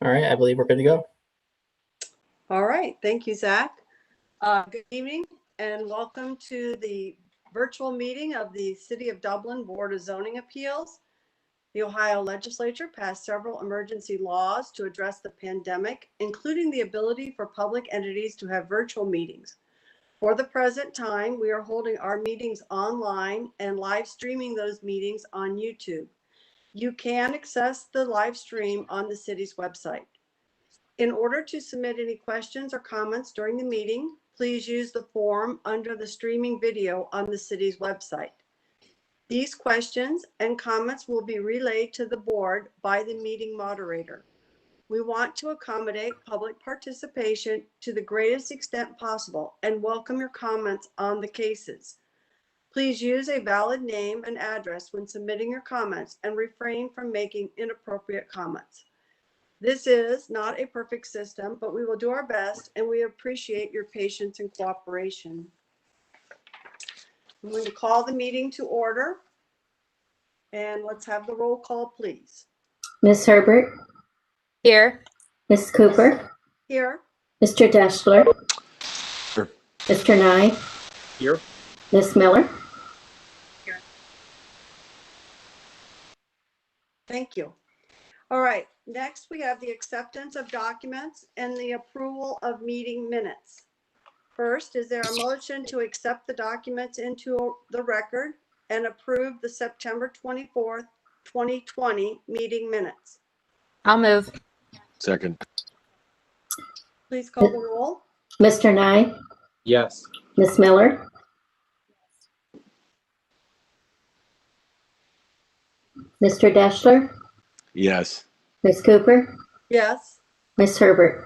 All right, I believe we're good to go. All right, thank you, Zach. Good evening and welcome to the virtual meeting of the City of Dublin Board of Zoning Appeals. The Ohio Legislature passed several emergency laws to address the pandemic, including the ability for public entities to have virtual meetings. For the present time, we are holding our meetings online and live streaming those meetings on YouTube. You can access the live stream on the city's website. In order to submit any questions or comments during the meeting, please use the form under the streaming video on the city's website. These questions and comments will be relayed to the board by the meeting moderator. We want to accommodate public participation to the greatest extent possible and welcome your comments on the cases. Please use a valid name and address when submitting your comments and refrain from making inappropriate comments. This is not a perfect system, but we will do our best and we appreciate your patience and cooperation. I'm going to call the meeting to order and let's have the roll call, please. Ms. Herbert? Here. Ms. Cooper? Here. Mr. Deschler? Here. Mr. Nye? Here. Ms. Miller? Here. Thank you. All right, next we have the acceptance of documents and the approval of meeting minutes. First, is there a motion to accept the documents into the record and approve the September 24th, 2020 meeting minutes? I'll move. Second. Please call the roll. Mr. Nye? Yes. Ms. Miller? Mr. Deschler? Yes. Ms. Cooper? Yes, Ms. Herbert?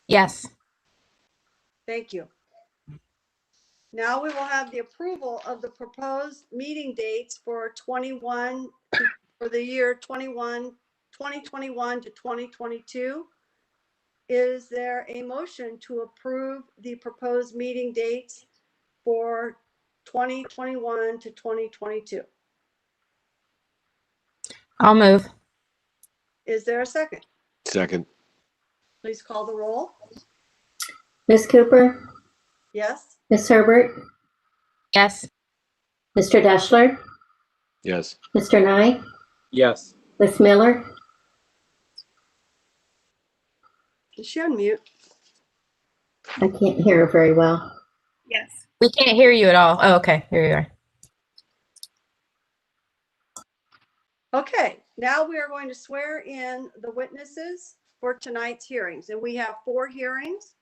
Yes. thank you. Now we will have the approval of the proposed meeting dates for the year 2021 to 2022. Is there a motion to approve the proposed meeting dates for 2021 to 2022? I'll move. Is there a second? Second. Please call the roll. Ms. Cooper? Yes, Ms. Herbert? Yes. Mr. Deschler? Yes. Mr. Nye? Yes. Ms. Miller? is she on mute? I can't hear her very well. Yes. We can't hear you at all. Oh, okay. Here you are. Okay, now we are going to swear in the witnesses for tonight's hearings, and we have 4 hearings.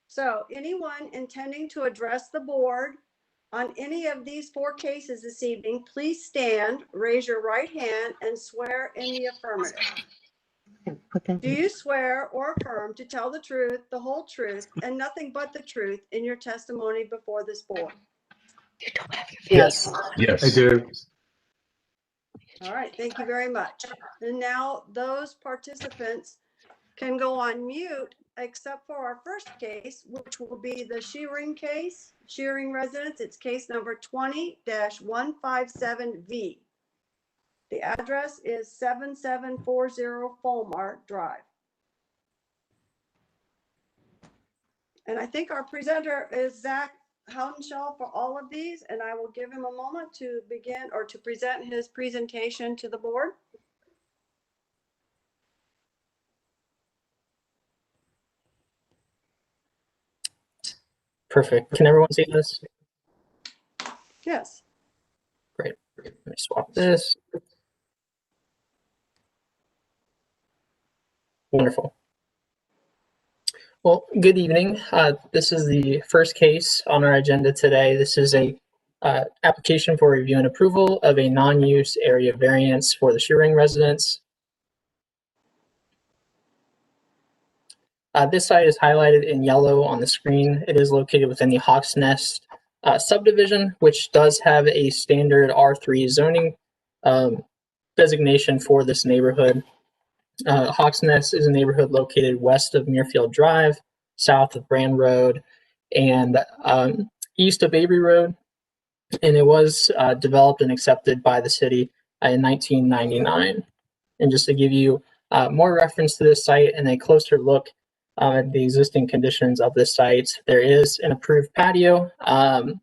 So anyone intending to address the board on any of these 4 cases this evening, please stand, raise your right hand, and swear in the affirmative. Do you swear or affirm to tell the truth, the whole truth, and nothing but the truth in your testimony before this board? You don't have your Yes. Yes. I do. All right, thank you very much. And now those participants can go on mute, except for our first case, which will be the Shearing case, Shearing residence. It's case number 20-157V. The address is 7740 Fulmar Drive. And I think our presenter is Zach Houdenshall for all of these, and I will give him a moment to begin or to present his presentation to the board. Perfect. Can everyone see this? Yes. Great. Let me swap this. Wonderful. Well, good evening. This is the first case on our agenda today. This is a application for review and approval of a non-use area variance for the Shearing residence. This site is highlighted in yellow on the screen. It is located within the Hawks Nest subdivision, which does have a standard R3 zoning designation for this neighborhood. Hawks Nest is a neighborhood located west of Muirfield Drive, south of Brand Road, and east of Avery Road. And it was developed and accepted by the city in 1999. And just to give you More reference to this site and a closer look at the existing conditions of this site. There is an approved patio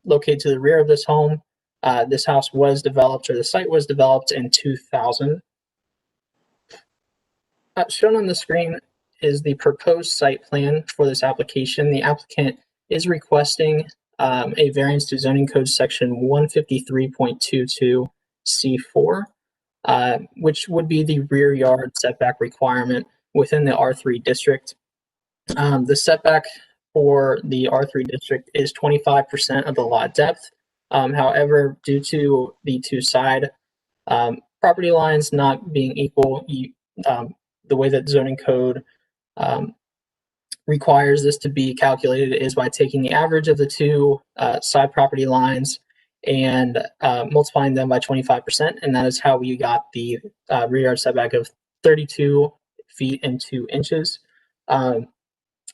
located to the rear of this home. This house was developed, or the site was developed in 2000. Shown on the screen is the proposed site plan for this application. The applicant is requesting a variance to zoning code section 153.22 C4, which would be the rear yard setback requirement within the R3 district. The setback for the R3 district is 25% of the lot depth. However, due to the two side property lines not being equal, the way that zoning code requires this to be calculated is by taking the average of the two side property lines and multiplying them by 25%. And that is how we got the rear yard setback of 32 feet and 2 inches.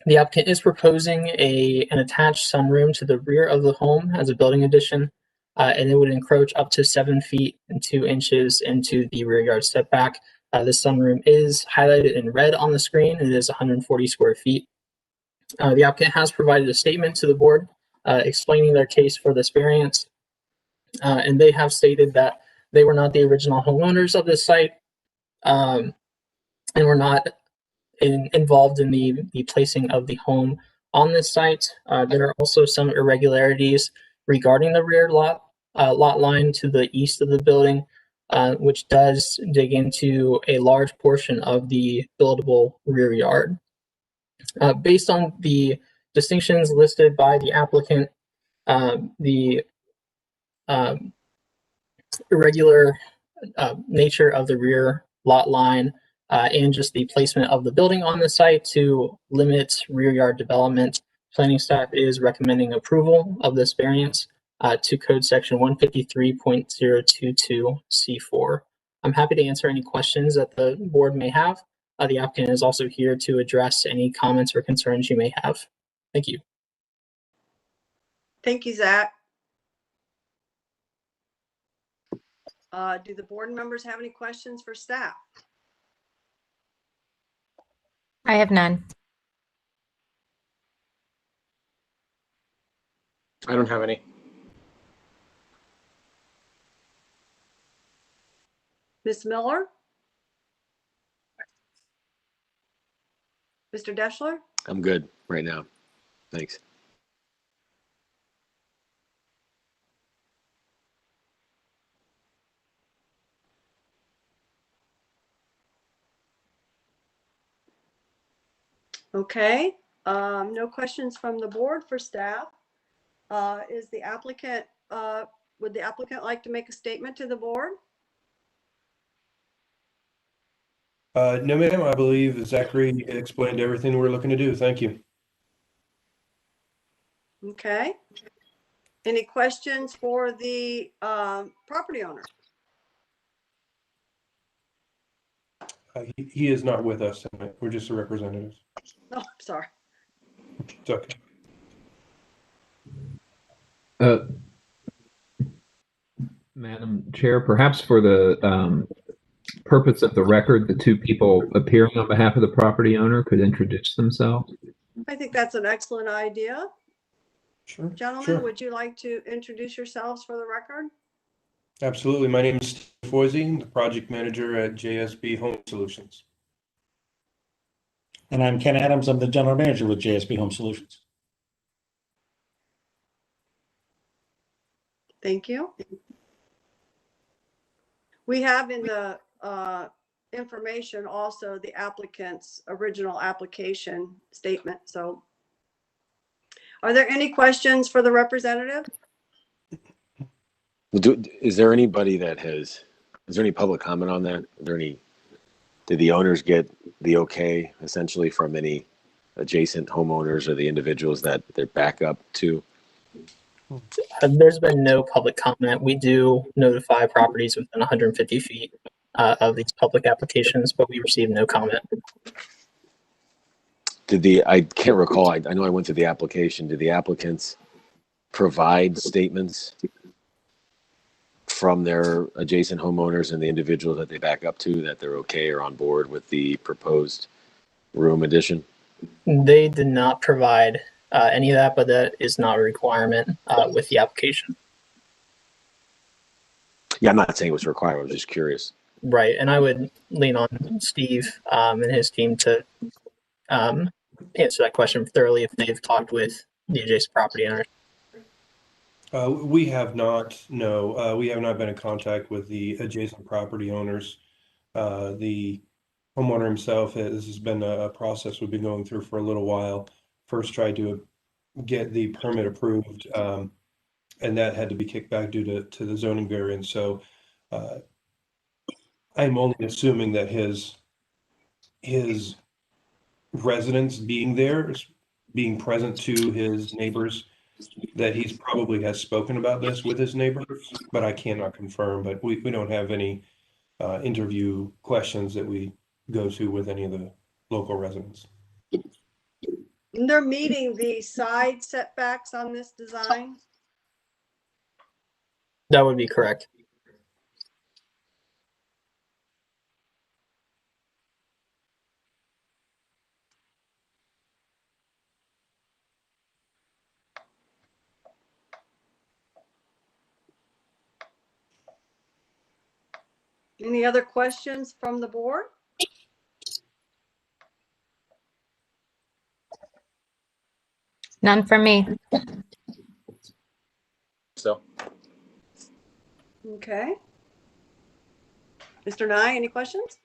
The applicant is proposing an attached sunroom to the rear of the home as a building addition, and it would encroach up to 7 feet and 2 inches into the rear yard setback. This sunroom is highlighted in red on the screen. It is 140 square feet. The applicant has provided a statement to the board explaining their case for this variance, and they have stated that they were not the original homeowners of this site and were not involved in the placing of the home on this site. There are also some irregularities regarding the rear lot line to the east of the building, which does dig into a large portion of the buildable rear yard. Based on the distinctions listed by the applicant, the irregular nature of the rear lot line, and just the placement of the building on the site to limit rear yard development, planning staff is recommending approval of this variance to code section 153.022 C4. I'm happy to answer any questions that the board may have. The applicant is also here to address any comments or concerns you may have. Thank you. Thank you, Zach. Do the board members have any questions for staff? I have none. I don't have any. Ms. Miller? Mr. Deschler? I'm good right now. Thanks. Okay, no questions from the board for staff. Is the applicant, would the applicant like to make a statement to the board? No, ma'am. I believe Zachary explained everything we're looking to do. Thank you. Okay. Any questions for the property owner? He is not with us tonight. We're just the representatives. No, I'm sorry. It's okay. Madam Chair, perhaps for the purpose of the record, the two people appearing on behalf of the property owner could introduce themselves. I think that's an excellent idea. Sure. Gentlemen, Sure. would you like to introduce yourselves for the record? Absolutely. My name is Steve Foisey. I'm the project manager at JSB Home Solutions. And I'm Ken Adams. I'm the general manager with JSB Home Solutions. Thank you. We have in the information also the applicant's original application statement. So are there any questions for the representative? Well, is there anybody that is there any public comment on that? Did the owners get the okay essentially from any adjacent homeowners or the individuals that they're back up to? There's been no public comment. We do notify properties within 150 feet of these public applications, but we received no comment. I can't recall. I know I went through the application. Did the applicants provide statements from their adjacent homeowners and the individuals that they back up to that they're okay or on board with the proposed room addition? They did not provide any of that, but that is not a requirement with the application. Yeah, I'm not saying it was a requirement. I was just curious. Right, and I would lean on Steve and his team to answer that question thoroughly if they've talked with the adjacent property owners. We have not, no. We have not been in contact with the adjacent property owners. The homeowner himself, this has been a process we've been going through for a little while. First tried to get the permit approved, and that had to be kicked back due to the zoning variance. So I'm only assuming that his residence being there, being present to his neighbors, that he's probably has spoken about this with his neighbors, but I cannot confirm. But we don't have any interview questions that we go to with any of the local residents. And they're meeting the side setbacks on this design? That would be correct. Any other questions from the board? None from me. So, Okay. Mr. Nye, any questions?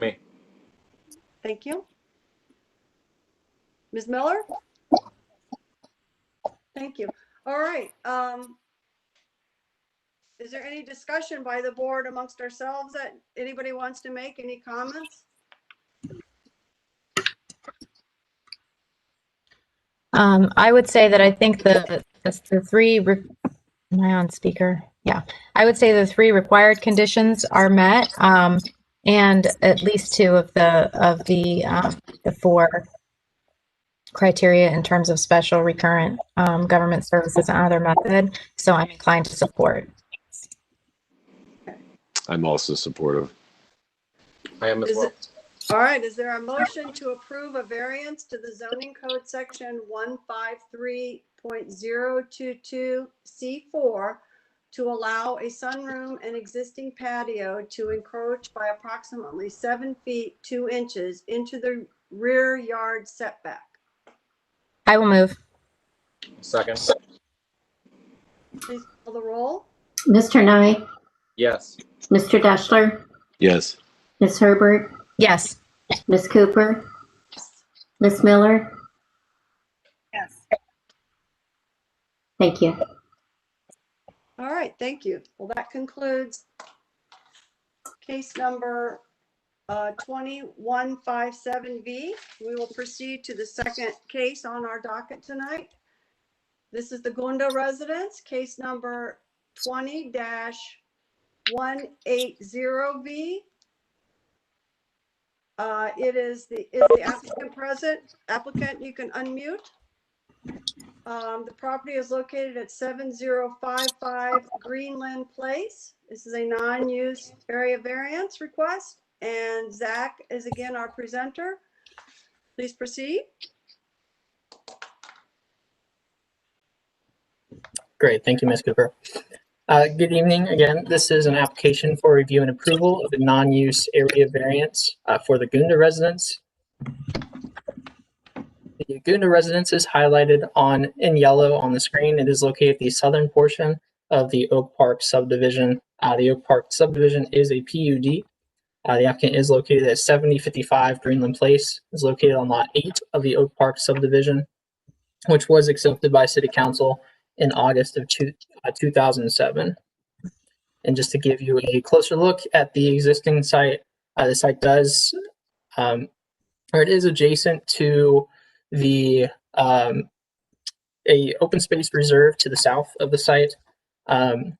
me. Thank you. Ms. Miller? Thank you. All right. Is there any discussion by the board amongst ourselves that anybody wants to make? Any comments? I would say that I think the three, am I on speaker? Yeah. I would say the three required conditions are met, and at least two of the four criteria in terms of special recurrent government services and other method. So I'm inclined to support. I'm also supportive. I am as well. All right, is there a motion to approve a variance to the zoning code section 153.022C4 to allow a sunroom and existing patio to encroach by approximately 7 feet 2 inches into the rear yard setback? I will move. Second. Please call the roll. Mr. Nye, Yes. Mr. Deschler, Yes. Ms. Herbert, Yes. Ms. Cooper, Ms. Miller. Yes. Thank you. All right, thank you. Well, that concludes case number 2157V. We will proceed to the second case on our docket tonight. This is the Gunda residence, case number 20-180V. Is the applicant present? Applicant, you can unmute. The property is located at 7055 Greenland Place. This is a non-use area variance request, and Zach is again our presenter. Please proceed. Great, thank you, Ms. Cooper. Good evening again. This is an application for review and approval of a non-use area variance for the Gunda residence. The Gunda residence is highlighted in yellow on the screen. It is located at the southern portion of the Oak Park subdivision. The Oak Park subdivision is a PUD. The applicant is located at 7055 Greenland Place. It's located on lot 8 of the Oak Park subdivision, which was accepted by City Council in August of 2007. And just to give you a closer look at the existing site, the site does, or it is adjacent to the a open space reserve to the south of the site, and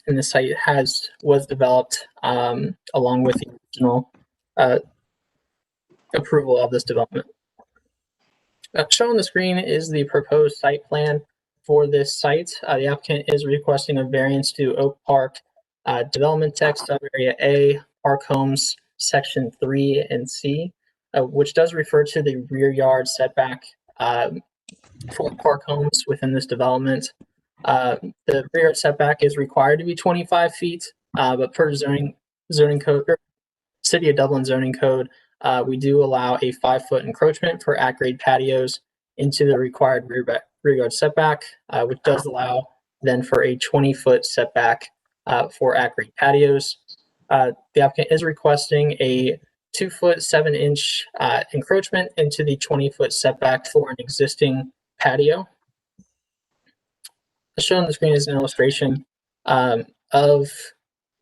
the site was developed along with the original approval of this development. Shown on the screen is the proposed site plan. for this site. The applicant is requesting a variance to Oak Park Development Text Area A, Park Homes, Section 3 and C, which does refer to the rear yard setback for Park Homes within this development. The rear yard setback is required to be 25 feet, but per zoning code, or City of Dublin zoning code, we do allow a 5-foot encroachment for at-grade patios into the required rear yard setback, which does allow then for a 20-foot setback for at-grade patios. The applicant is requesting a 2-foot 7-inch encroachment into the 20-foot setback for an existing patio. As shown on the screen is an illustration of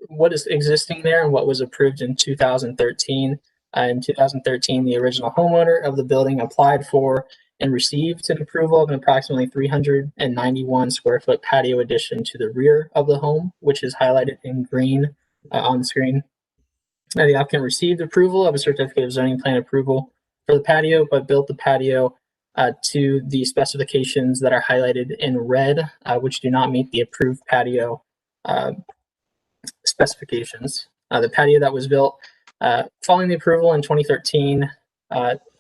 what is existing there and what was approved in 2013. In 2013, the original homeowner of the building applied for and received an approval of an approximately 391 square foot patio addition to the rear of the home, which is highlighted in green on the screen. The applicant received approval of a certificate of zoning plan approval for the patio, but built the patio to the specifications that are highlighted in red, which do not meet the approved patio specifications. The patio that was built following the approval in 2013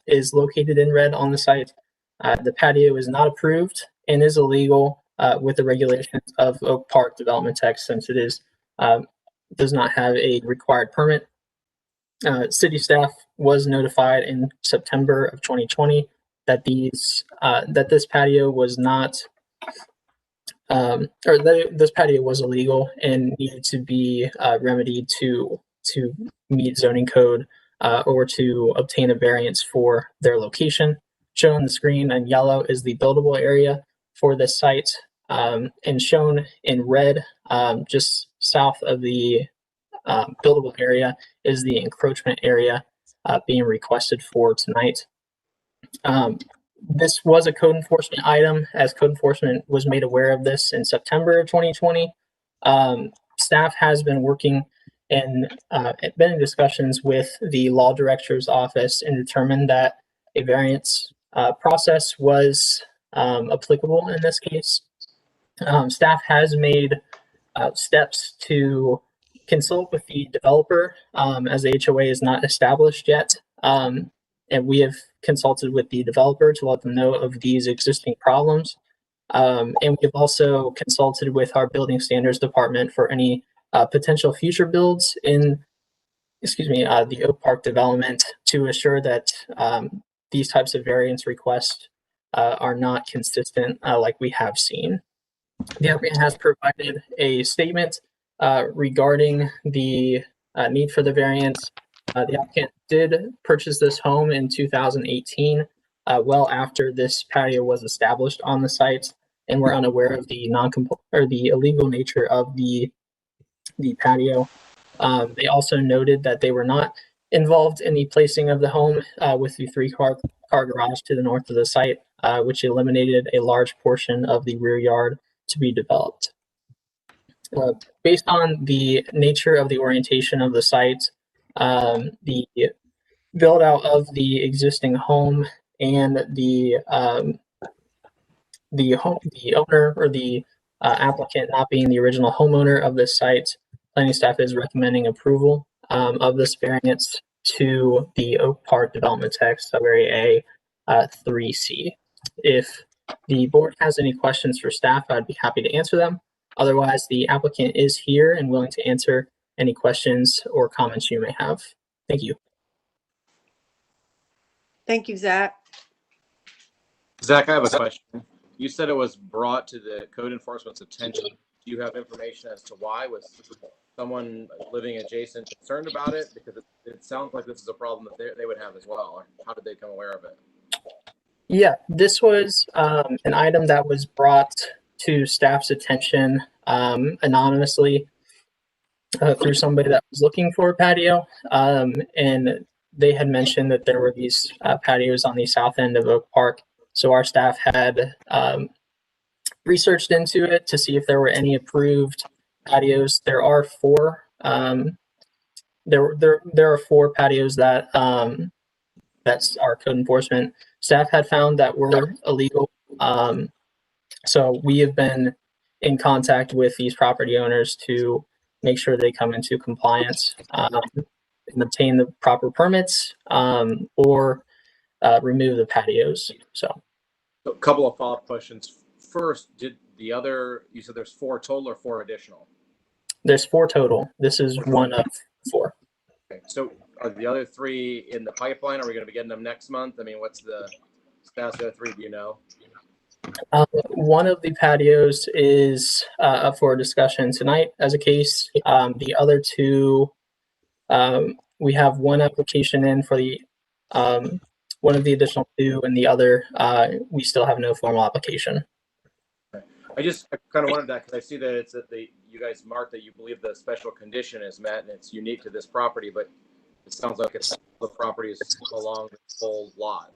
is located in red on the site. The patio is not approved and is illegal with the regulations of Oak Park Development Text, since it is does not have a required permit. City staff was notified in September of 2020 that this patio was not this patio was illegal and needed to be remedied to meet zoning code or to obtain a variance for their location. Shown on the screen in yellow is the buildable area for this site, and shown in red, just south of the buildable area, is the encroachment area being requested for tonight. This was a code enforcement item, as code enforcement was made aware of this in September of 2020. Staff has been working and been in discussions with the law director's office and determined that a variance process was applicable in this case. Staff has made steps to consult with the developer as the HOA is not established yet. And we have consulted with the developer to let them know of these existing problems. And we've also consulted with our building standards department for any potential future builds in, the Oak Park development to assure that these types of variance requests are not consistent like we have seen. The applicant has provided a statement regarding the need for the variance. The applicant did purchase this home in 2018, well after this patio was established on the site, and we're unaware of the the illegal nature of the patio. They also noted that they were not involved in the placing of the home with the 3-car garage to the north of the site, which eliminated a large portion of the rear yard to be developed. Based on the nature of the orientation of the site, the build out of the existing home, and the owner or the applicant not being the original homeowner of this site, planning staff is recommending approval of this variance to the Oak Park Development Text Area A 3C. If the board has any questions for staff, I'd be happy to answer them. Otherwise, the applicant is here and willing to answer any questions or comments you may have. Thank you. Thank you, Zach. Zach, I have a question. You said it was brought to the code enforcement's attention. Do you have information as to why? Was someone living adjacent concerned about it? Because it sounds like this is a problem that they would have as well. Or how did they become aware of it? Yeah, this was an item that was brought to staff's attention anonymously through somebody that was looking for a patio. And they had mentioned that there were these patios on the south end of Oak Park. So our staff had researched into it to see if there were any approved patios. There are 4. There are 4 patios that that's our code enforcement staff had found that were illegal. So we have been in contact with these property owners to make sure they come into compliance and obtain the proper permits or remove the patios. So A couple of follow-up questions. First, did the other, you said there's 4 total or 4 additional? there's 4 total. This is one of 4. Okay, so are the other 3 in the pipeline? Are we going to be getting them next month? I mean, what's the status of the other 3? Do you know? One of the patios is up for discussion tonight as a case. The other 2, we have one application in for the one of the additional 2, and the other we still have no formal application. I kind of wanted that because I see that it's that you guys marked that you believe the special condition is met and it's unique to this property, but it sounds like it's the property is along the whole lot.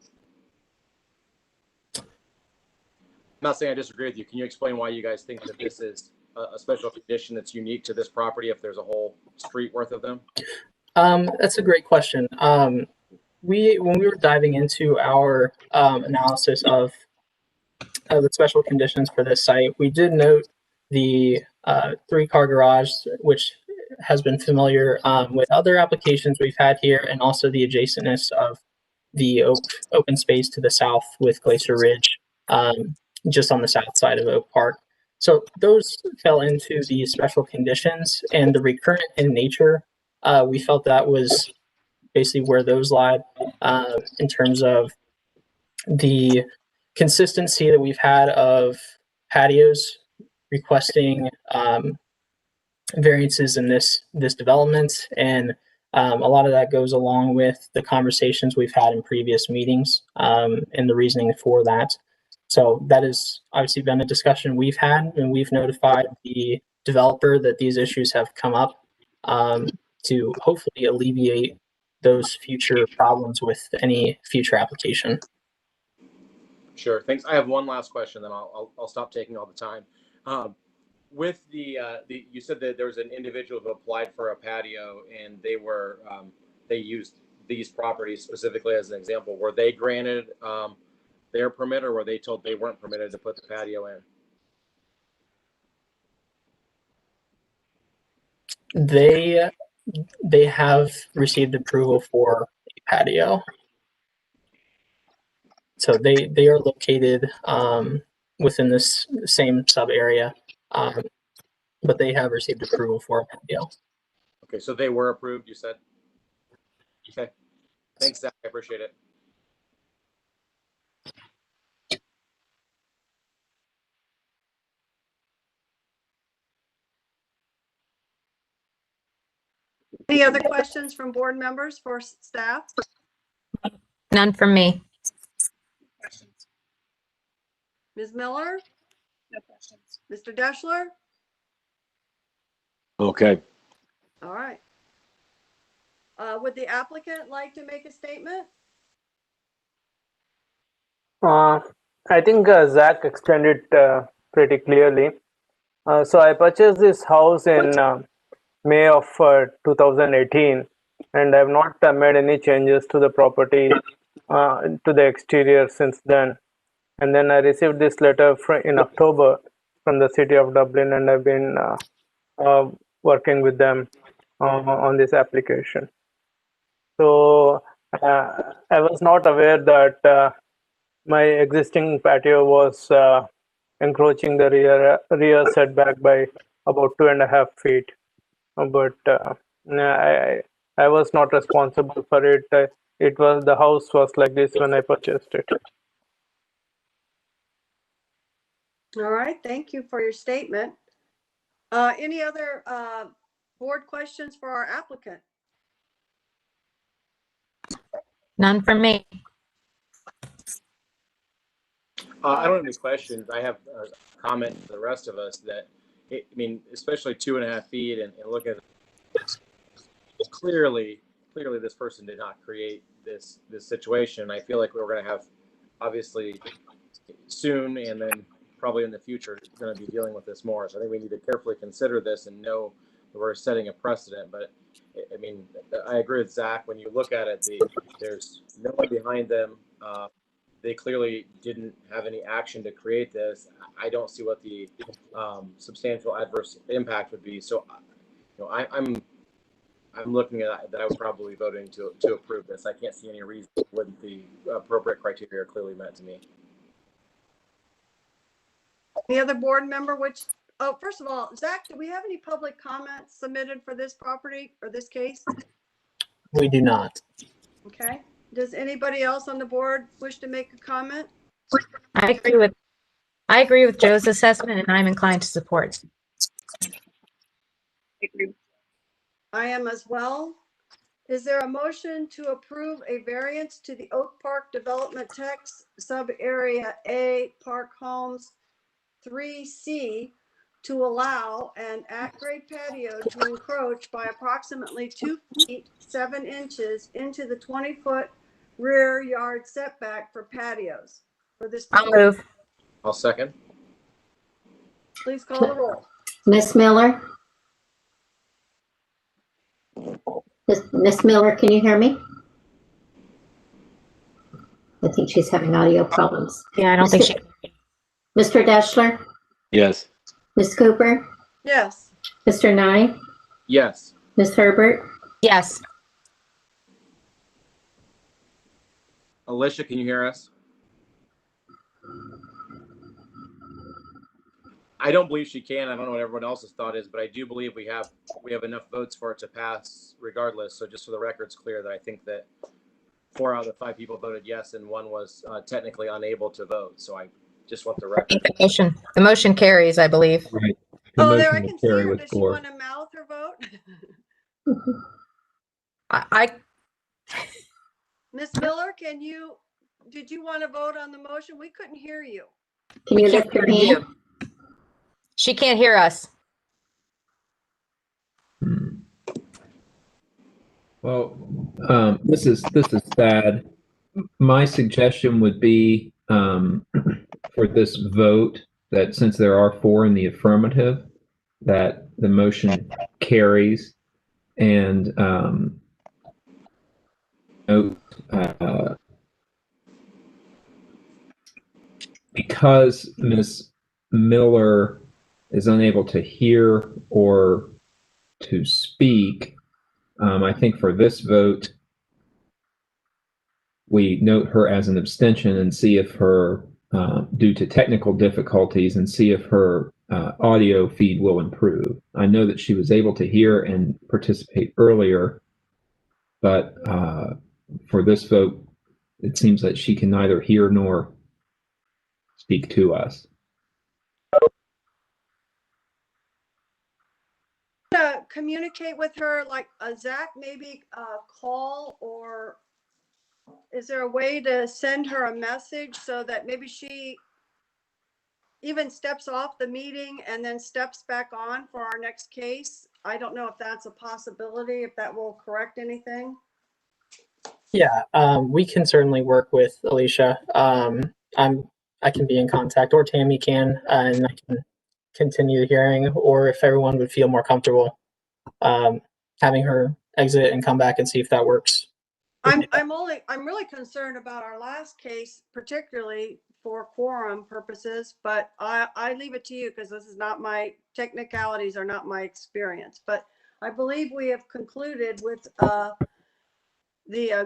I'm not saying I disagree with you. Can you explain why you guys think that this is a special condition that's unique to this property if there's a whole street worth of them? That's a great question. When we were diving into our analysis of the special conditions for this site, we did note the 3-car garage, which has been familiar with other applications we've had here, and also the adjacentness of the open space to the south with Glacier Ridge, just on the south side of Oak Park. So those fell into the special conditions, and the recurrent in nature, we felt that was basically where those lie in terms of the consistency that we've had of patios requesting variances in this development, and a lot of that goes along with the conversations we've had in previous meetings and the reasoning for that. So that has obviously been a discussion we've had, and we've notified the developer that these issues have come up to hopefully alleviate those future problems with any future application. Sure. Thanks. I have one last question, then I'll stop taking all the time. With the you said that there was an individual who applied for a patio, and they used these properties specifically as an example. Were they granted their permit, or were they told they weren't permitted to put the patio in? They have received approval for a patio. So they are located within this same sub area, but they have received approval for a patio. Okay, so they were approved, you said? Okay. Thanks, Zach. I appreciate it. Any other questions from board members for staff? None from me. Ms. Miller? No questions. Mr. Deschler? Okay. All right. Would the applicant like to make a statement? I think Zach explained it pretty clearly. So I purchased this house in May of 2018, and I have not made any changes to the property, to the exterior since then. And then I received this letter in October from the city of Dublin, and I've been working with them on this application. So I was not aware that my existing patio was encroaching the rear setback by about 2.5 feet. But I was not responsible for it. The house was like this when I purchased it. All right, thank you for your statement. Any other board questions for our applicant? None from me. I don't have any questions. I have a comment to the rest of us that, I mean, especially 2.5 feet and look at it, clearly this person did not create this situation. I feel like we're going to have, obviously, soon and then probably in the future, going to be dealing with this more. So I think we need to carefully consider this and know that we're setting a precedent. But I mean, I agree with Zach. When you look at it, there's no one behind them. they clearly didn't have any action to create this. I don't see what the substantial adverse impact would be. So, I'm looking at that. I was probably voting to approve this. I can't see any reason when the appropriate criteria are clearly met to me. Any other board member, first of all, Zach, do we have any public comments submitted for this property or this case? We do not. Okay. Does anybody else on the board wish to make a comment? I agree with Joe's assessment, and I'm inclined to support. I am as well. Is there a motion to approve a variance to the Oak Park Development Text Sub Area A Park Homes 3C to allow an at-grade patio to encroach by approximately 2 feet 7 inches into the 20-foot rear yard setback for patios for this? I'll move. I'll second. Please call the roll. Miss Miller? Miss Miller, can you hear me? I think she's having audio problems. Yeah, I don't think she. Mr. Deschler? Yes. Ms. Cooper? Yes. Mr. Nye? Yes. Ms. Herbert? Yes. Alicia, can you hear us? I don't believe she can. I don't know what everyone else's thought is, but I do believe we have enough votes for it to pass regardless. So just so the record's clear, that I think that 4 out of the 5 people voted yes, and 1 was technically unable to vote. So I just want the record. The motion carries, I believe. Right. Oh, there I Motion can will see carry her. with Does she 4. want to mouth her vote? Ms. Miller, did you want to vote on the motion? We couldn't hear you. Can you lift your hand? She can't hear us. Well, this is sad. My suggestion would be for this vote that since there are 4 in the affirmative, that the motion carries, and note because Ms. Miller is unable to hear or to speak, I think for this vote, we note her as an abstention and see if her, due to technical difficulties, and see if her audio feed will improve. I know that she was able to hear and participate earlier, but for this vote, it seems that she can neither hear nor speak to us. Communicate with her, like Zach, maybe call, or is there a way to send her a message so that maybe she even steps off the meeting and then steps back on for our next case? I don't know if that's a possibility, if that will correct anything. Yeah, we can certainly work with Alicia. I can be in contact, or Tammy can, and I can continue the hearing, or if everyone would feel more comfortable having her exit and come back and see if that works. I'm really concerned about our last case, particularly for quorum purposes, but I leave it to you because this is not my technicalities, are not my experience. But I believe we have concluded with the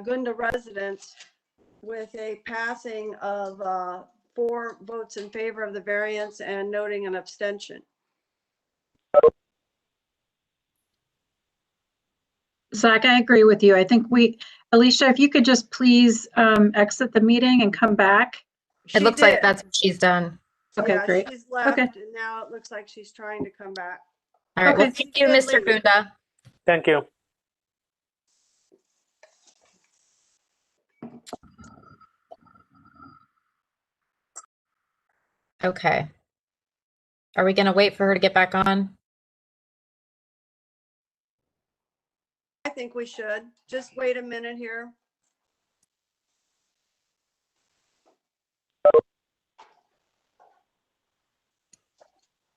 Gunda residents with a passing of 4 votes in favor of the variance and noting an abstention. Zach, I agree with you. I think Alicia, if you could just please exit the meeting and come back. It looks like that's what she's done. Okay, Yeah, great. she's left, Okay. and now it looks like she's trying to come back. All right. Okay. Well, thank you, Mr. Gunda. Thank you. Okay. Are we going to wait for her to get back on? I think we should just wait a minute here.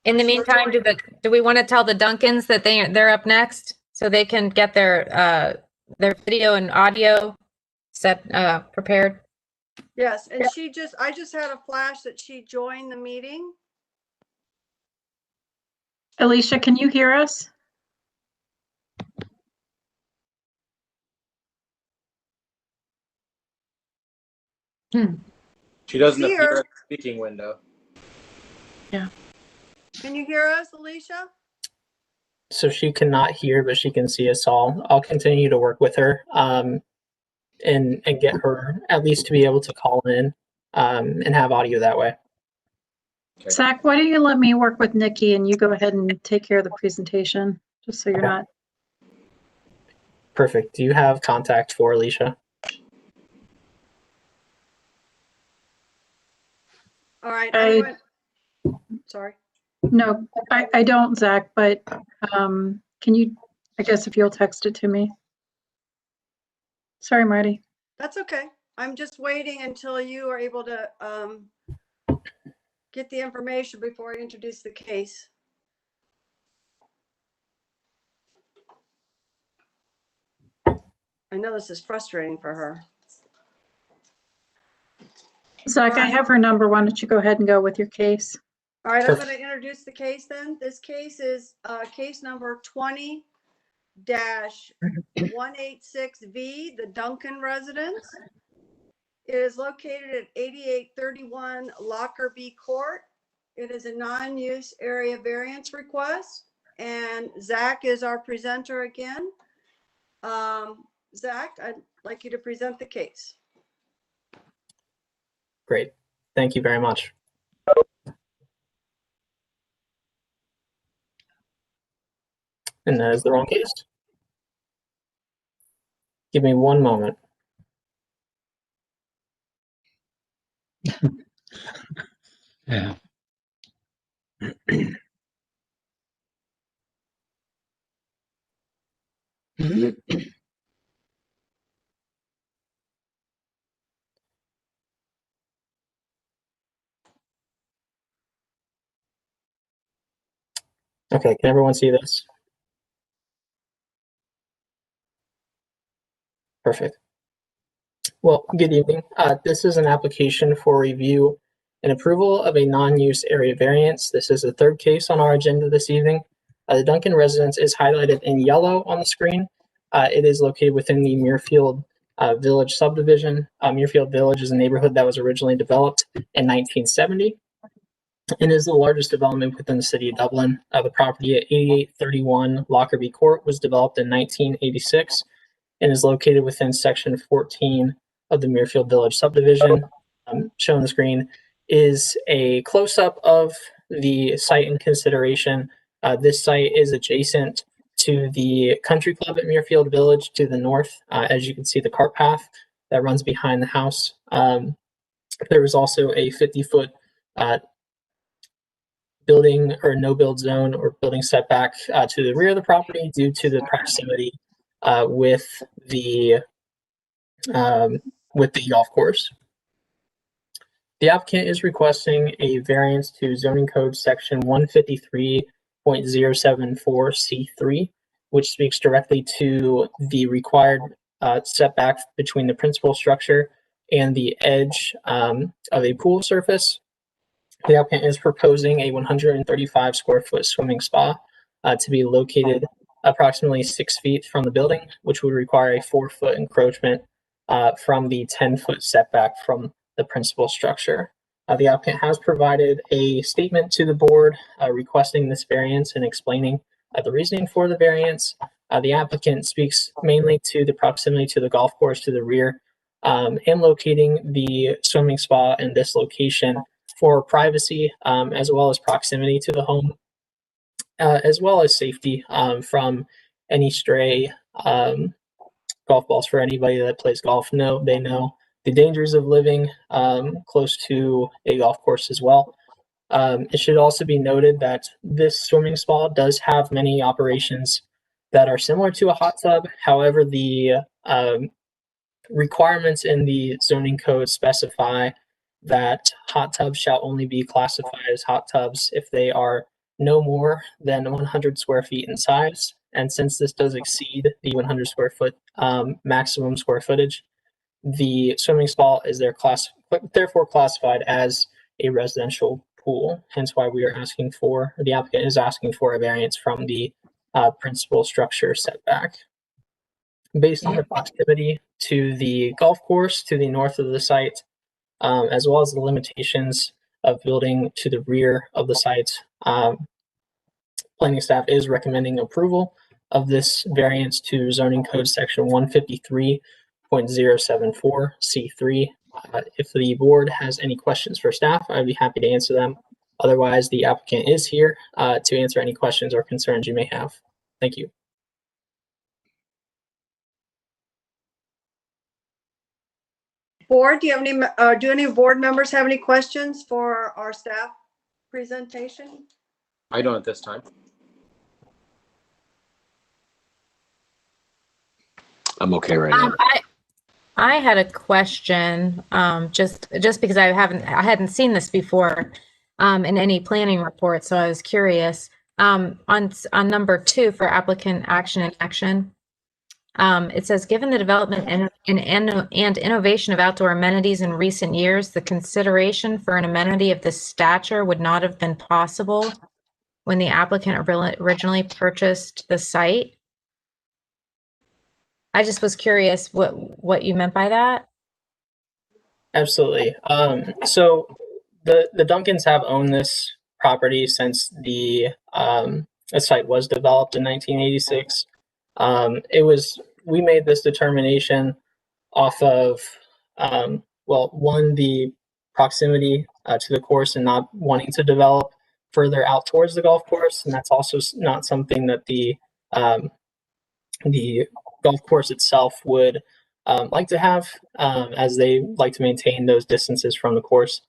In the meantime, do we want to tell the Duncans that they're up next so they can get their video and audio set prepared? Yes, and I just had a flash that she joined the meeting. Alicia, can you hear us? She doesn't See appear her. in the speaking window. Can you hear us, Alicia? So she cannot hear, but she can see us all. I'll continue to work with her and get her at least to be able to call in and have audio that way. Okay. Zach, why don't you let me work with Nikki and you go ahead and take care of the presentation, just so you're Okay. not. Perfect. Do you have contact for Alicia? All right. Sorry. No, I don't, Zach, but can you, I guess if you'll text it to me. Sorry, Marty. That's okay. I'm just waiting until you are able to get the information before I introduce the case. I know this is frustrating for her. Zach, I have her number. Why don't you go ahead and go with your case? All right, I'm going to introduce the case then. This case is case number 20-186V, the Duncan residence. It is located at 8831 Lockerbie Court. It is a non-use area variance request, and Zach is our presenter again. Zach, I'd like you to present the case. Great. Thank you very much. And that is the wrong case. Give me one moment. Yeah. Okay, can everyone see this? Perfect. Well, good evening. This is an application for review and approval of a non-use area variance. This is the third case on our agenda this evening. The Duncan residence is highlighted in yellow on the screen. It is located within the Muirfield Village subdivision. Muirfield Village is a neighborhood that was originally developed in 1970 and is the largest development within the city of Dublin. The property at 8831 Lockerbie Court was developed in 1986 and is located within section 14 of the Muirfield Village subdivision. Shown on the screen is a close-up of the site in consideration. This site is adjacent to the country club at Muirfield Village to the north. As you can see, the cart path that runs behind the house. There was also a 50-foot building or no build zone or building setback to the rear of the property due to the proximity with the golf course. The applicant is requesting a variance to zoning code section 153.074C3, which speaks directly to the required setback between the principal structure and the edge of a pool surface. The applicant is proposing a 135 square foot swimming spa to be located approximately 6 feet from the building, which would require a 4-foot encroachment from the 10-foot setback from the principal structure. The applicant has provided a statement to the board requesting this variance and explaining the reasoning for the variance. The applicant speaks mainly to the proximity to the golf course to the rear and locating the swimming spa in this location for privacy as well as proximity to the home, as well as safety from any stray golf balls. For anybody that plays golf, they know the dangers of living close to a golf course as well. It should also be noted that this swimming spa does have many operations that are similar to a hot tub. However, the requirements in the zoning code specify that hot tubs shall only be classified as hot tubs if they are no more than 100 square feet in size. And since this does exceed the 100 square foot maximum square footage, the swimming spa is classified therefore classified as a residential pool. Hence why we are asking for, or the applicant is asking for a variance from the principal structure setback. Based on the proximity to the golf course to the north of the site, as well as the limitations of building to the rear of the site, planning staff is recommending approval of this variance to zoning code section 153.074 C3. If the board has any questions for staff, I'd be happy to answer them. Otherwise, the applicant is here to answer any questions or concerns you may have. Thank you. Board, do you have any, do any board members have any questions for our staff presentation? I don't at this time. I'm okay right now. I had a question, just because I hadn't seen this before in any planning report, so I was curious. On number 2 for applicant action and action, it says, given the development and innovation of outdoor amenities in recent years, the consideration for an amenity of this stature would not have been possible when the applicant originally purchased the site. I just was curious what you meant by that. Absolutely. So the Duncans have owned this property since the site was developed in 1986. We made this determination off of one, the proximity to the course and not wanting to develop further out towards the golf course, and that's also not something that the golf course itself would like to have, as they like to maintain those distances from the course.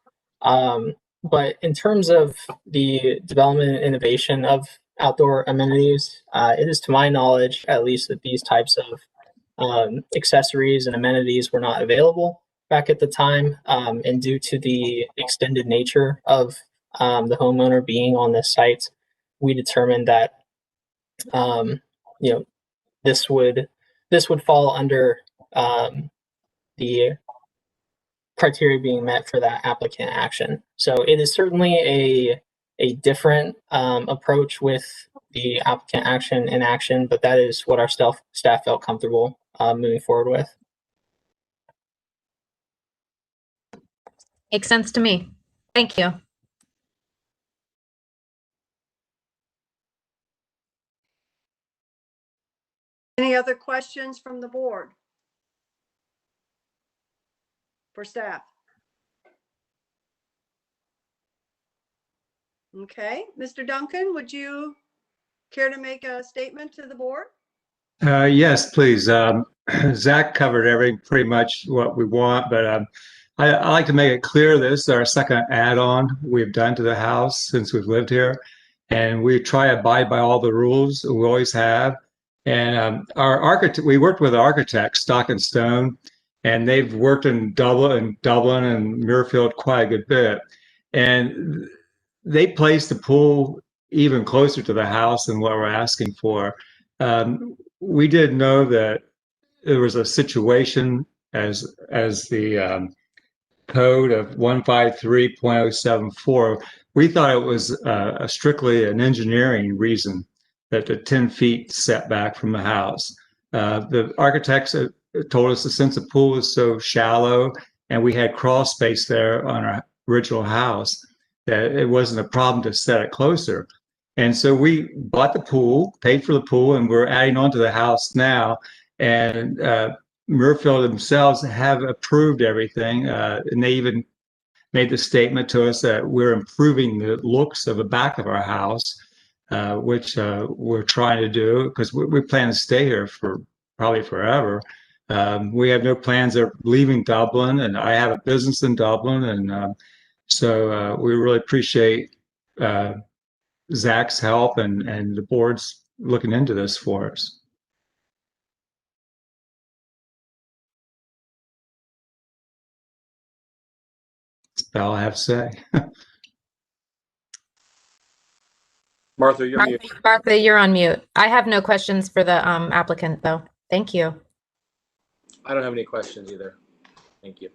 But in terms of the development and innovation of outdoor amenities, it is to my knowledge, at least, that these types of accessories and amenities were not available back at the time. And due to the extended nature of the homeowner being on this site, we determined that this would fall under the criteria being met for that applicant action. So it is certainly a different approach with the applicant action and action, but that is what our staff felt comfortable moving forward with. Makes sense to me. Thank you. Any other questions from the board for staff? Okay, Mr. Duncan, would you care to make a statement to the board? Yes, please. Zach covered everything, pretty much what we want, but I like to make it clear this is our second add-on we've done to the house since we've lived here, and we try to abide by all the rules. We always have. And our architect, we worked with architects, Stock and Stone, and they've worked in Dublin and Muirfield quite a good bit, and they placed the pool even closer to the house than what we're asking for. We did know that there was a situation as the code of 153.074. We thought it was strictly an engineering reason that the 10 feet setback from the house. The architects told us that since the pool was so shallow and we had crawl space there on our original house, that it wasn't a problem to set it closer. And so we bought the pool, paid for the pool, and we're adding on to the house now. And Muirfield themselves have approved everything. And they even made the statement to us that we're improving the looks of the back of our house, which we're trying to do because we plan to stay here for probably forever. We have no plans of leaving Dublin, and I have a business in Dublin. And so we really appreciate Zach's help and the board's looking into this for us. That's all I have to say. Martha, you're mute. Martha, you're on mute. I have no questions for the applicant, though. Thank you. I don't have any questions either. Thank you.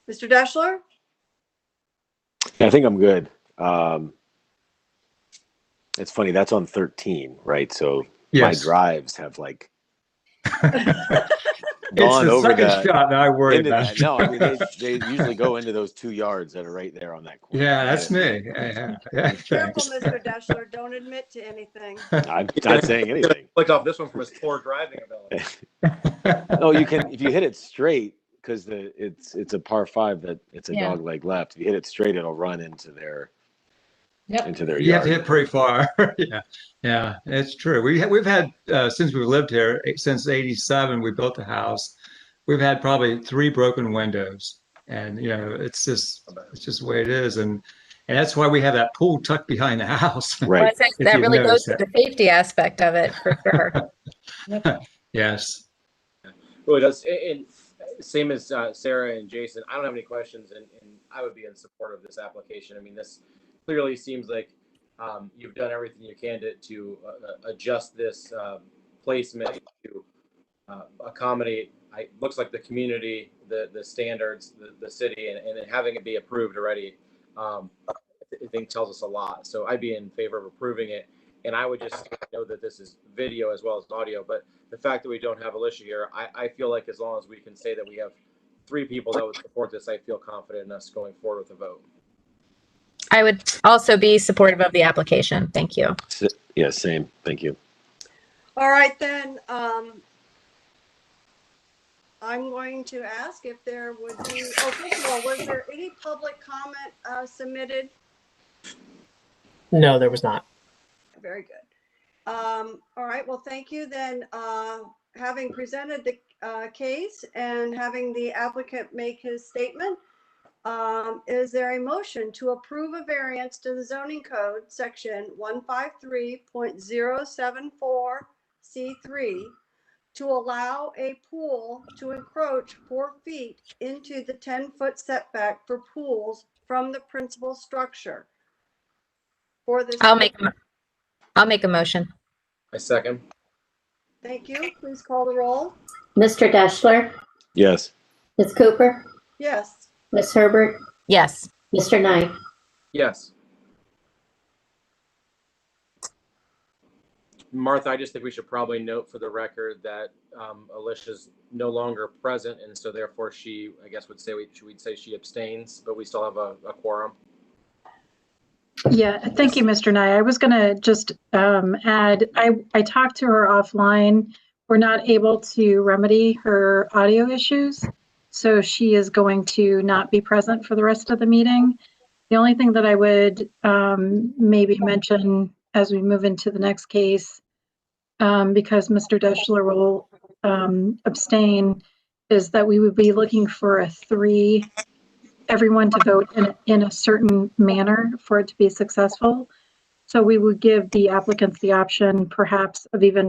Mr. Deschler? I think I'm good. It's funny, that's on 13, right? So my Yes. drives have like It's gone the over second the shot that I worry into about. that. No, I mean they usually go into those 2 yards that are right there on that corner. Yeah, that's me. Yeah, Careful, thanks. Mr. Deschler. Don't admit to anything. I'm not saying anything. Click off this one from his poor driving ability. No, you can if you hit it straight because it's a par 5 that it's a Yeah. dog leg left. If you hit it straight, it'll run into their into their You have to yard. hit pretty far. Yeah, it's true. We've had since we've lived here since '87. We built the house. We've had probably 3 broken windows, and it's just the way it is, and that's why we have that pool tucked behind the house. Right. Well, If that you've really goes noticed to the safety aspect of it for sure. Yes. Really does. And same as Sarah and Jason, I don't have any questions, and I would be in support of this application. I mean, this clearly seems like you've done everything you can to adjust this placement to accommodate. Looks like the community, the standards, the city, and having it be approved already, I think tells us a lot. So I'd be in favor of approving it. And I would just know that this is video as well as audio, but the fact that we don't have Alicia here, I feel like as long as we can say that we have 3 people that would support this, I feel confident in us going forward with a vote. I would also be supportive of the application. Thank you. Yeah, same. Thank you. All right, then. I'm going to ask if there would be, first of all, was there any public comment submitted? No, there was not. Very good. All right, well, thank you. Then having presented the case and having the applicant make his statement, is there a motion to approve a variance to the zoning code section 153.074 C3 to allow a pool to encroach 4 feet into the 10-foot setback for pools from the principal structure? For this, I'll make a motion. I second. thank you. Please call the roll. Mr. Deschler, Yes. Ms. Cooper, Yes. Ms. Herbert, Yes. Mr. Knight. Yes. Martha, I just think we should probably note for the record that Alicia's no longer present, and so therefore she, I guess, would say we'd say she abstains, but we still have a quorum. Yeah, thank you, Mr. Nye. I was going to just add, I talked to her offline. We're not able to remedy her audio issues, so she is going to not be present for the rest of the meeting. The only thing that I would maybe mention as we move into the next case, because Mr. Deschler will abstain, is that we would be looking for everyone to vote in a certain manner for it to be successful. So we would give the applicants the option perhaps of even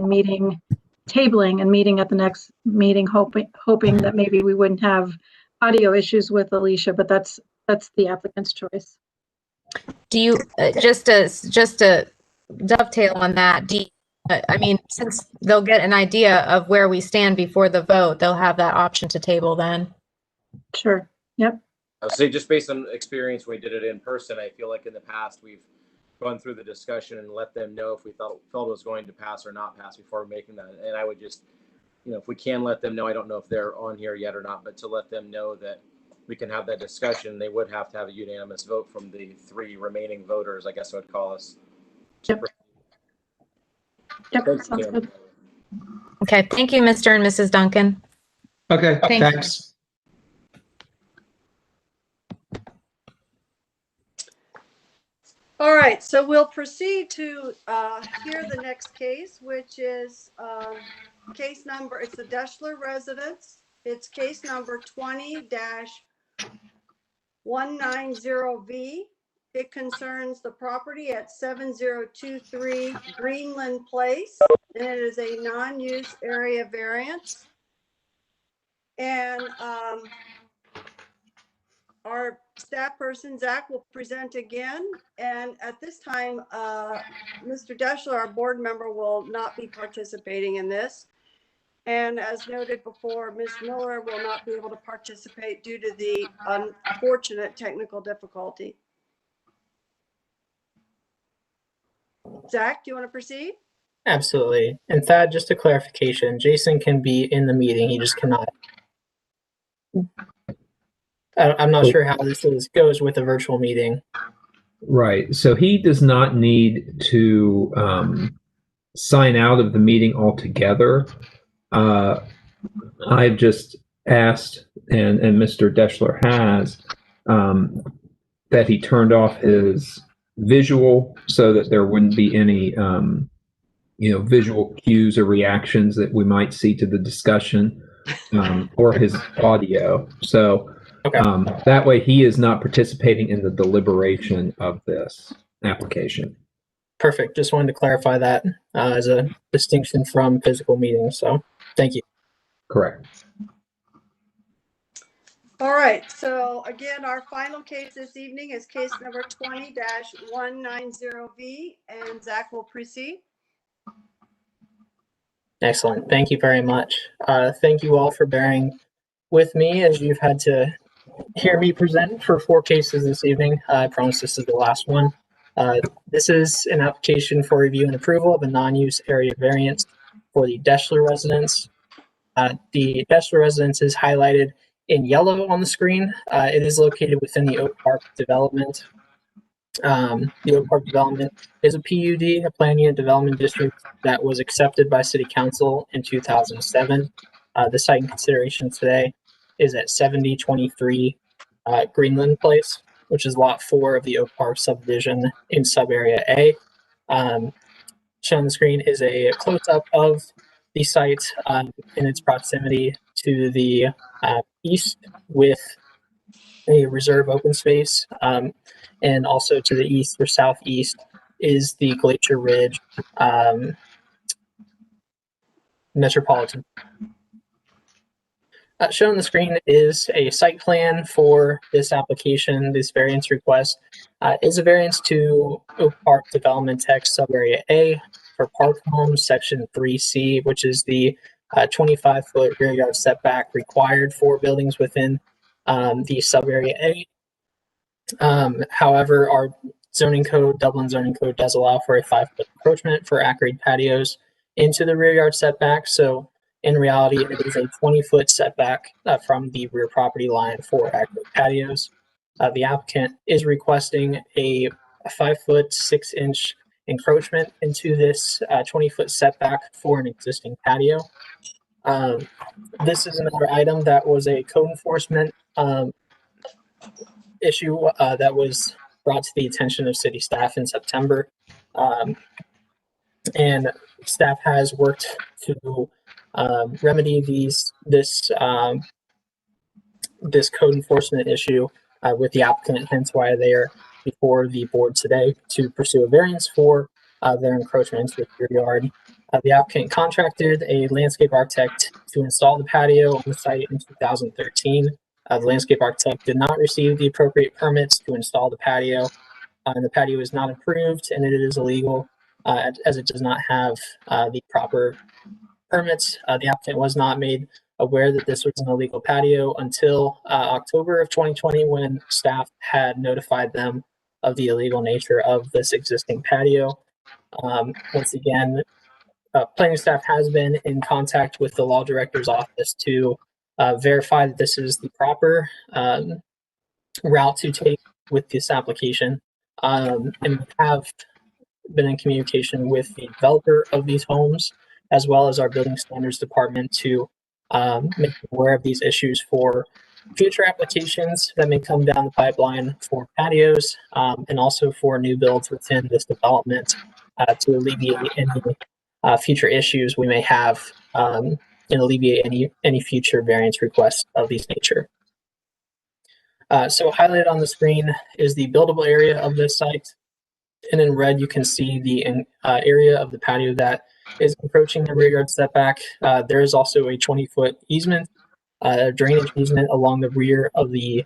tabling and meeting at the next meeting, hoping that maybe we wouldn't have audio issues with Alicia, but that's the applicant's choice. Do you just to dovetail on that? I mean, since they'll get an idea of where we stand before the vote, they'll have that option to table then. Sure. Yep. I would say just based on experience when we did it in person, I feel like in the past we've gone through the discussion and let them know if we felt it was going to pass or not pass before making that. And I would just, if we can let them know, I don't know if they're on here yet or not, but to let them know that we can have that discussion. They would have to have a unanimous vote from the 3 remaining voters, I guess I would call us. Yep. Sounds good. Okay. Thank you, Mr. and Mrs. Duncan. Okay, thanks. All right, so we'll proceed to hear the next case, which is case number, it's the Deschler residence. It's case number 20-190V. It concerns the property at 7023 Greenland Place, and it is a non-use area variance. And our staff person, Zach, will present again. And at this time, Mr. Deschler, our board member, will not be participating in this. And as noted before, Ms. Miller will not be able to participate due to the unfortunate technical difficulty. Zach, do you want to proceed? Absolutely. And Thad, just a clarification, Jason can be in the meeting, he just cannot. I'm not sure how this goes with a virtual meeting. Right. So he does not need to sign out of the meeting altogether. I've just asked, and Mr. Deschler has, that he turned off his visual so that there wouldn't be any, visual cues or reactions that we might see to the discussion, or his audio. So that way he is not participating in the deliberation of this application. Perfect. Just wanted to clarify that as a distinction from physical meetings. So thank you. Correct. All right, so again, our final case this evening is case number 20-190V, and Zach will proceed. Excellent. Thank you very much. Thank you all for bearing with me as you've had to hear me present for 4 cases this evening. I promise this is the last one. This is an application for review and approval of a non-use area variance for the Deschler residence. The Deschler residence is highlighted in yellow on the screen. It is located within the Oak Park development. The Oak Park development is a PUD, a plan unit development district that was accepted by City Council in 2007. The site in consideration today is at 7023 Greenland Place, which is Lot 4 of the Oak Park subdivision in Subarea A. Shown on the screen is a close-up of the site in its proximity to the east with a reserve open space, and also to the east or southeast is the Glacier Ridge Metropolitan. Shown on the screen is a site plan for this application. This variance request is a variance to Oak Park Development Text Subarea A for park homes, section 3C, which is the 25-foot rear yard setback required for buildings within the subarea A. However, our zoning code, Dublin zoning code, does allow for a 5-foot encroachment for at-grade patios into the rear yard setback. So in reality, it is a 20-foot setback from the rear property line for at-grade patios. The applicant is requesting a 5-foot 6-inch encroachment into this 20-foot setback for an existing patio. This is another item that was a code enforcement issue that was brought to the attention of city staff in September. And staff has worked to remedy this code enforcement issue with the applicant, hence why they are before the board today to pursue a variance for their encroachment into the rear yard. The applicant contracted a landscape architect to install the patio on the site in 2013. The landscape architect did not receive the appropriate permits to install the patio, and the patio is not approved, and it is illegal as it does not have the proper permits. The applicant was not made aware that this was an illegal patio until October of 2020, when staff had notified them of the illegal nature of this existing patio. Once again, planning staff has been in contact with the law director's office to verify that this is the proper route to take with this application, and we have been in communication with the developer of these homes, as well as our building standards department, to make aware of these issues for future applications that may come down the pipeline for patios, and also for new builds within this development to alleviate any future issues we may have and alleviate any future variance requests of this nature. So highlighted on the screen is the buildable area of this site. And in red, you can see the area of the patio that is approaching the rear yard setback. There is also a 20-foot easement, drainage easement along the rear of the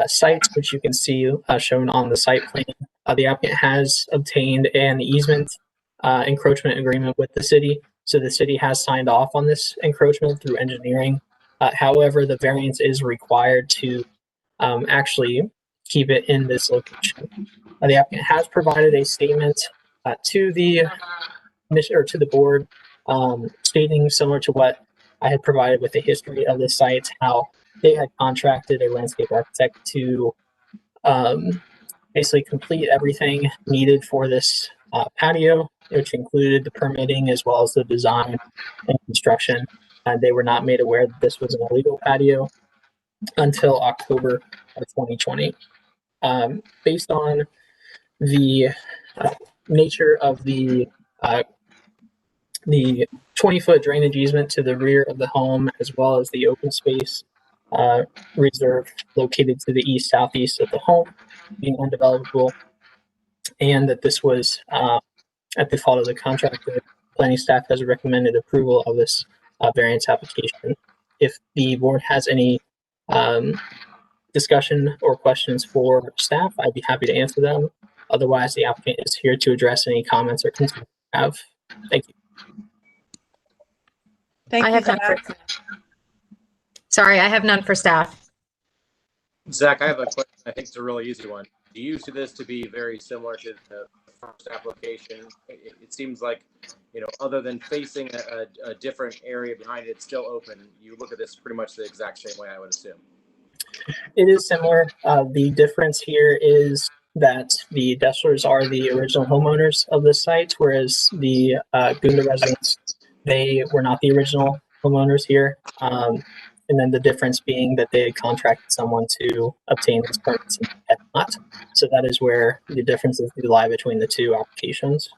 site, which you can see shown on the site plan. The applicant has obtained an easement encroachment agreement with the city So the city has signed off on this encroachment through engineering. However, the variance is required to actually keep it in this location. The applicant has provided a statement to the to the board, stating similar to what I had provided with the history of the site, how they had contracted a landscape architect to basically complete everything needed for this patio, which included the permitting as well as the design and construction. They were not made aware that this was an illegal patio until October of 2020. Based on the nature of the 20-foot drainage easement to the rear of the home, as well as the open space reserve located to the east southeast of the home being undevelopable, and that this was at the fault of the contractor, planning staff has recommended approval of this variance application. If the board has any discussion or questions for staff, I'd be happy to answer them. Otherwise, the applicant is here to address any comments or concerns you have. Thank you. Thank I you, have none for, Zach. sorry, I have none for staff. Zach, I have a question. I think it's a really easy one. Do you see this to be very similar to the first application? It seems like, you know, other than facing a different area behind it, it's still open. You look at this pretty much the exact same way, I would assume. It is similar. The difference here is that the Desslers are the original homeowners of this site, whereas the Gunda residents, they were not the original homeowners here. And then the difference being that they had contracted someone to obtain these permits and had not. So that is where the differences do lie between the two applications.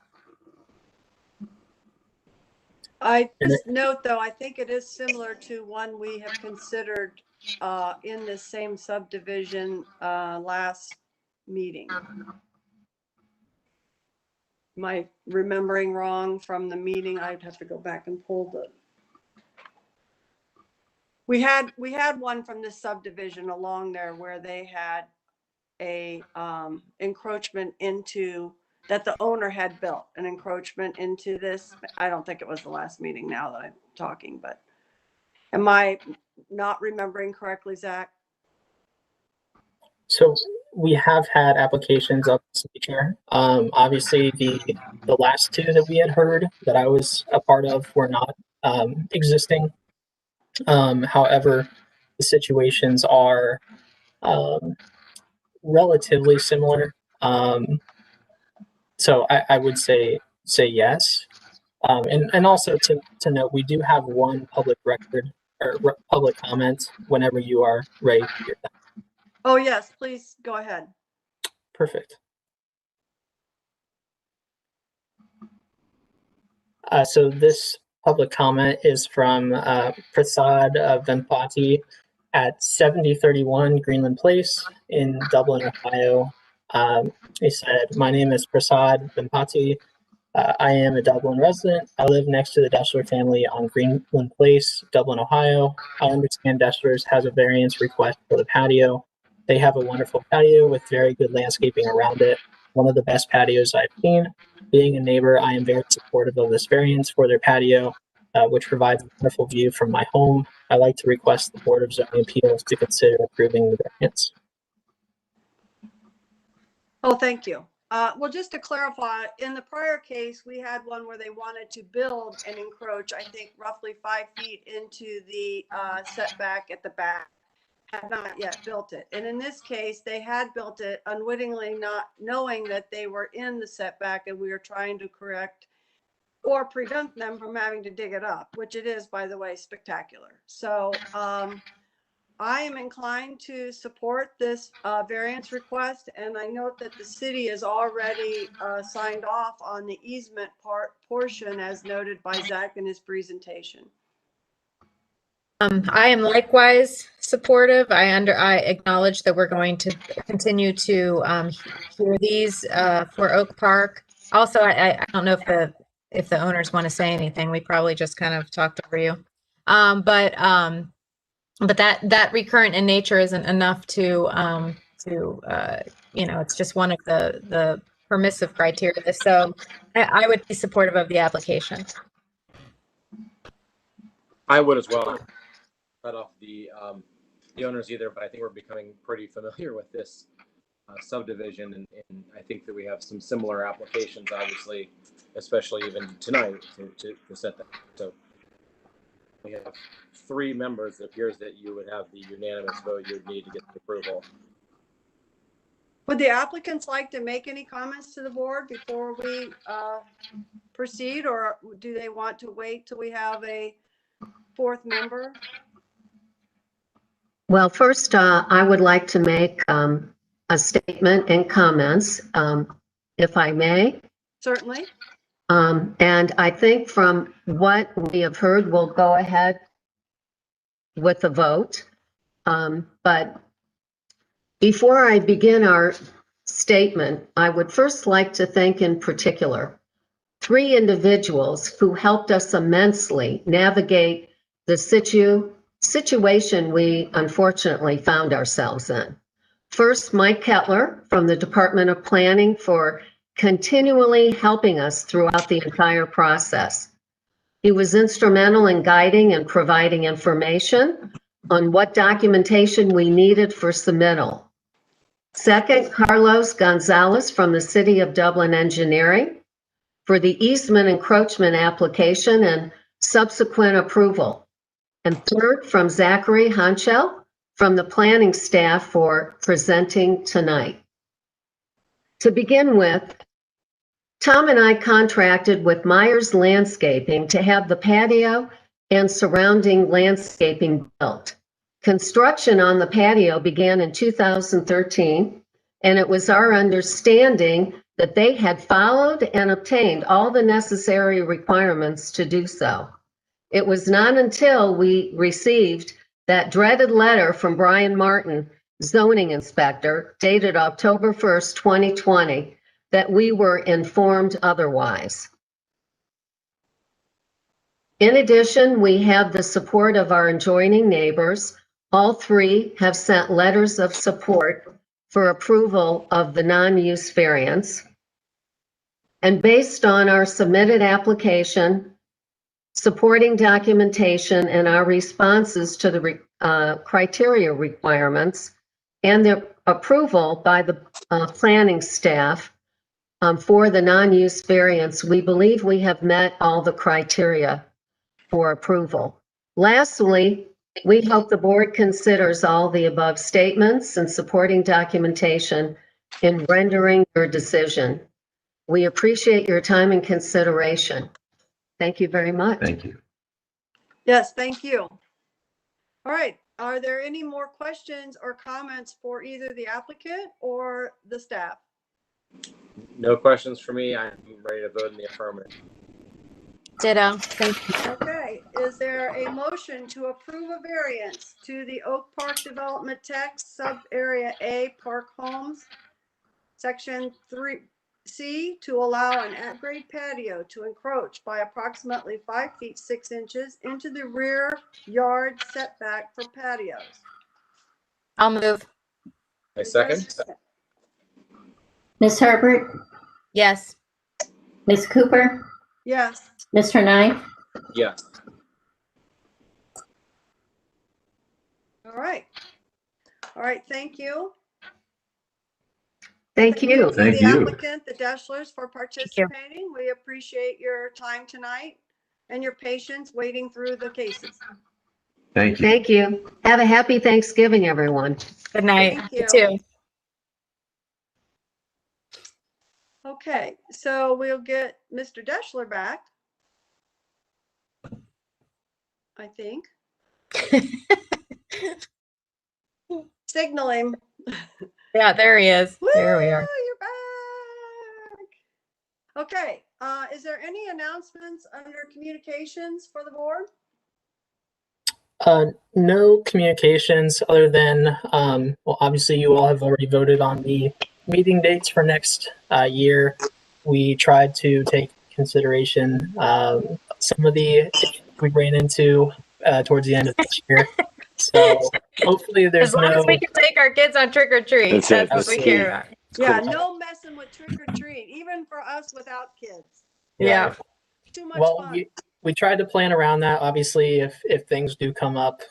I just note, though, I think it is similar to one we have considered in the same subdivision last meeting. Am I remembering wrong from the meeting? I'd have to go back and pull the. We had one from this subdivision along there where they had a encroachment into that the owner had built an encroachment into this. I don't think it was the last meeting now that I'm talking, but am I not remembering correctly, Zach? So we have had applications of this nature. Obviously, the last two that we had heard that I was a part of were not existing. However, the situations are relatively similar. So I would say yes. And also to note, we do have one public record or public comment whenever you are ready to hear that. Oh, yes, please go ahead. Perfect. So this public comment is from Prasad Vempati at 7031 Greenland Place in Dublin, Ohio. He said, "My name is Prasad Vempati. I am a Dublin resident. I live next to the Dessler family on Greenland Place, Dublin, Ohio. I understand Dessler's has a variance request for the patio. They have a wonderful patio with very good landscaping around it. One of the best patios I've seen. Being a neighbor, I am very supportive of this variance for their patio, which provides a wonderful view from my home. I'd like to request the Board of Zoning Appeals to consider approving the variance." Oh, thank you. Well, just to clarify, in the prior case, we had one where they wanted to build and encroach, I think, roughly 5 feet into the setback at the back, had not yet built it. And in this case, they had built it unwittingly, not knowing that they were in the setback, and we were trying to correct or prevent them from having to dig it up, which it is, by the way, spectacular. So I am inclined to support this variance request, and I note that the city has already signed off on the easement portion as noted by Zach in his presentation. I am likewise supportive. I acknowledge that we're going to continue to hear these for Oak Park. Also, I don't know if the owners want to say anything. We probably just kind of talked over you. But that recurrent in nature isn't enough to it's just one of the permissive criteria. So I would be supportive of the application. I would as well. Cut off the owners either, but I think we're becoming pretty familiar with this subdivision, and I think that we have some similar applications, obviously, especially even tonight to set that. So we have 3 members. It appears that you would have the unanimous vote you would need to get the approval. Would the applicants like to make any comments to the board before we proceed, or do they want to wait till we have a 4th member? Well, first, I would like to make a statement and comments, if I may. Certainly. And I think from what we have heard, we'll go ahead with the vote. But before I begin our statement, I would first like to thank in particular 3 individuals who helped us immensely navigate the situation we unfortunately found ourselves in. First, Mike Kettler from the Department of Planning for continually helping us throughout the entire process. He was instrumental in guiding and providing information on what documentation we needed for submittal. Second, Carlos Gonzalez from the City of Dublin Engineering for the easement encroachment application and subsequent approval. And third, from Zachary Honchell from the planning staff for presenting tonight. To begin with, Tom and I contracted with Myers Landscaping to have the patio and surrounding landscaping built. Construction on the patio began in 2013, and it was our understanding that they had followed and obtained all the necessary requirements to do so. It was not until we received that dreaded letter from Brian Martin, zoning inspector, dated October 1st, 2020, that we were informed otherwise. In addition, we have the support of our adjoining neighbors. All 3 have sent letters of support for approval of the non-use variance. And based on our submitted application, supporting documentation, and our responses to the criteria requirements, and the approval by the planning staff for the non-use variance, we believe we have met all the criteria for approval. Lastly, we hope the board considers all the above statements and supporting documentation in rendering your decision. We appreciate your time and consideration. Thank you very much. Thank you. Yes, thank you. All right. Are there any more questions or comments for either the applicant or the staff? No questions for me. I'm ready to vote in the affirmative. Ditto. Thank you. Okay, is there a motion to approve a variance to the Oak Park Development Text Sub Area A Park Homes, Section 3C, to allow an at-grade patio to encroach by approximately 5 feet 6 inches into the rear yard setback for patios? I'll move. A second. Ms. Herbert, Yes. Ms. Cooper, Yes. Mr. Nye. Yes. All right. All right, thank you. Thank you. To the applicant, the Deschlers, for participating. We appreciate your time tonight and your patience waiting through the cases. Thank you. Thank you. Have a happy Thanksgiving, everyone. Good night. Thank You you. too. Okay, so we'll get Mr. Deschler back, I think. Signal him. Yeah, there he is. Woo, There we are. you're back. Okay, is there any announcements under communications for the board? No communications other than, well, obviously you all have already voted on the meeting dates for next year. We tried to take consideration some of the issues we ran into towards the end of this year. So hopefully there's As long as we can take our kids on trick or treat, That's that's, it. what we care about. Yeah, no messing with trick or treat, even for us without kids. Yeah. Too much Well, fun. we tried to plan around that. Obviously, if things do come up,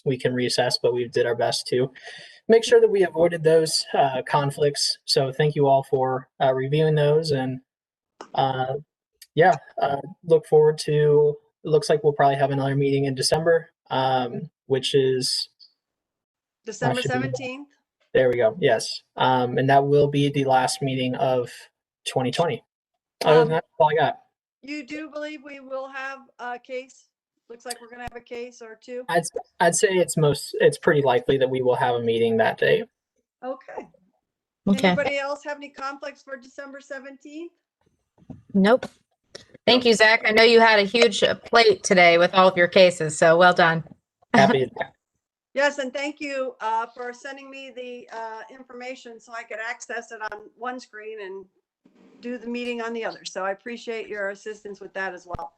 we can reassess, but we did our best to make sure that we avoided those conflicts. So thank you all for reviewing those, and look forward to. It looks like we'll probably have another meeting in December, which is December should be- 17th. There we go. Yes, and that will be the last meeting of 2020. Other than that, that's all I got. You do believe we will have a case? Looks like we're going to have a case or two. I'd say it's pretty likely that we will have a meeting that day. Okay. Okay. Anybody else have any conflicts for December 17th? Nope. Thank you, Zach. I know you had a huge plate today with all of your cases, so well done. Happy. Yes, and thank you for sending me the information so I could access it on one screen and do the meeting on the other. So I appreciate your assistance with that as well.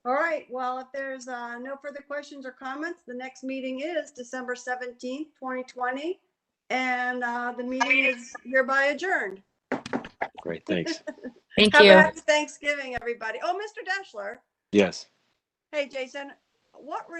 All right. Well, if there's no further questions or comments, the next meeting is December 17th, 2020. And the meeting is hereby adjourned. Great, thanks. Thank Have you. a happy Thanksgiving, everybody. Oh, Mr. Deschler. Yes. Hey, Jason, what